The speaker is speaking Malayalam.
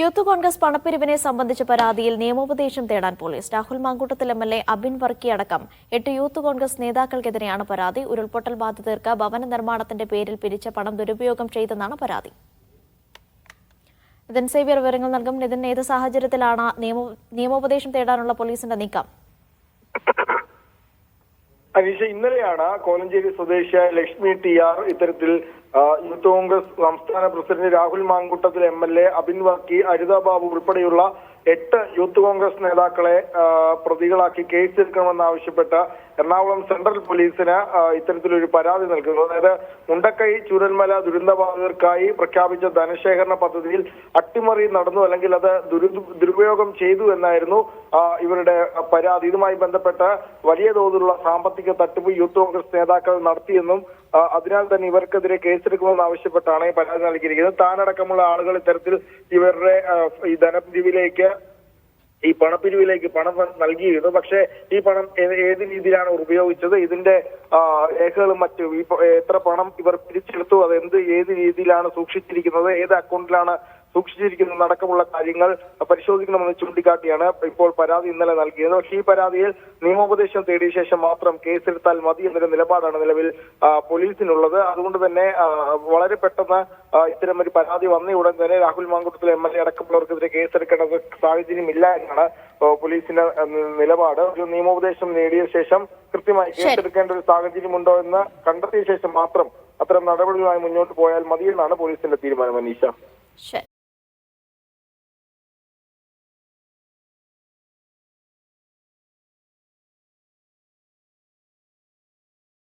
യൂത്ത് കോൺഗ്രസ് പണപ്പിരിവിനെ സംബന്ധിച്ച പരാതിയിൽ നിയമോപദേശം തേടാൻ പോലീസ്. രാഹുൽ മാങ്കൂട്ടത്തിൽ എംഎൽഎ അബിൻ വർക്കി അടക്കം 8 യൂത്ത് കോൺഗ്രസ് നേതാക്കൾക്കെതിരെയാണ് പരാതി. ഉരുൾപൊട്ടൽ ബാധിതർക്ക് ഭവന നിർമ്മാണത്തിന്റെ പേരിൽ പിരിച്ച പണം ദുരുപയോഗം ചെയ്തെന്നാണ് പരാതി. നിതിൻ സേവ്യർ വിവരങ്ങൾ നൽകും. നിതിൻ, ഏത് സാഹചര്യത്തിലാണ് നിയമോപദേശം തേടാനുള്ള പോലീസിന്റെ നീക്കം? അനീഷ, ഇന്നലെയാണ് കോലഞ്ചേരി സ്വദേശിയായ ലക്ഷ്മി TR ഇത്തരത്തിൽ യൂത്ത് കോൺഗ്രസ് സംസ്ഥാന പ്രസിഡന്റ് രാഹുൽ മാങ്കൂട്ടത്തിൽ MLA, അബിൻ വർക്കി, അരിത ബാബു ഉൾപ്പെടെയുള്ള 8 യൂത്ത് കോൺഗ്രസ് നേതാക്കളെ പ്രതികളാക്കി കേസെടുക്കണമെന്നാവശ്യപ്പെട്ട് എറണാകുളം സെൻട്രൽ പോലീസിന് ഇത്തരത്തിലൊരു പരാതി നൽകുന്നു. അതായത് മുണ്ടക്കൈ ചൂരൽമല ദുരന്തബാധിതർക്കായി പ്രഖ്യാപിച്ച ധനശേഖരണ പദ്ധതിയിൽ അട്ടിമറി നടന്നു, അല്ലെങ്കിൽ അത് ദുരുപയോഗം ചെയ്തു എന്നായിരുന്നു ഇവരുടെ പരാതി. ഇതുമായി ബന്ധപ്പെട്ട് വലിയ തോതിലുള്ള സാമ്പത്തിക തട്ടിപ്പ് യൂത്ത് കോൺഗ്രസ് നേതാക്കൾ നടത്തിയെന്നും അതിനാൽ തന്നെ ഇവർക്കെതിരെ കേസെടുക്കുമെന്ന് ആവശ്യപ്പെട്ടാണ് ഈ പരാതി നൽകിയിരിക്കുന്നത്. താനടക്കമുള്ള ആളുകൾ ഇത്തരത്തിൽ ഇവരുടെ ഈ പണപ്പിരിവിലേക്ക് പണം നൽകിയിരുന്നു. പക്ഷേ ഈ പണം ഏത് രീതിയിലാണ് ഉപയോഗിച്ചത്, ഇതിന്റെ രേഖകളും മറ്റും, എത്ര പണം ഇവർ പിരിച്ചെടുത്തു, അത് ഏത് രീതിയിലാണ് സൂക്ഷിച്ചിരിക്കുന്നത്, ഏത് അക്കൗണ്ടിലാണ് സൂക്ഷിച്ചിരിക്കുന്നത് അടക്കമുള്ള കാര്യങ്ങൾ പരിശോധിക്കണമെന്ന് ചൂണ്ടിക്കാട്ടിയാണ് ഇപ്പോൾ പരാതി ഇന്നലെ നൽകിയത്. പക്ഷേ ഈ പരാതിയിൽ നിയമോപദേശം തേടിയ ശേഷം മാത്രം കേസെടുത്താൽ മതി എന്നൊരു നിലപാടാണ് നിലവിൽ പോലീസിനുള്ളത്. അതുകൊണ്ട് തന്നെ വളരെ പെട്ടെന്ന് ഇത്തരം ഒരു പരാതി വന്ന ഉടൻ തന്നെ രാഹുൽ മാങ്കൂട്ടത്തിൽ MLA അടക്കമുള്ളവർക്കെതിരെ കേസെടുക്കേണ്ട സാഹചര്യമില്ല എന്നാണ് പോലീസിന്റെ നിലപാട്. ഒരു നിയമോപദേശം നേടിയ ശേഷം കൃത്യമായി കേസെടുക്കേണ്ട ഒരു സാഹചര്യമുണ്ടോ എന്ന് കണ്ടെത്തിയ ശേഷം മാത്രം അത്തരം നടപടികളുമായി മുന്നോട്ട് പോയാൽ മതിയെന്നാണ് പോലീസിന്റെ തീരുമാനം. അനീഷ.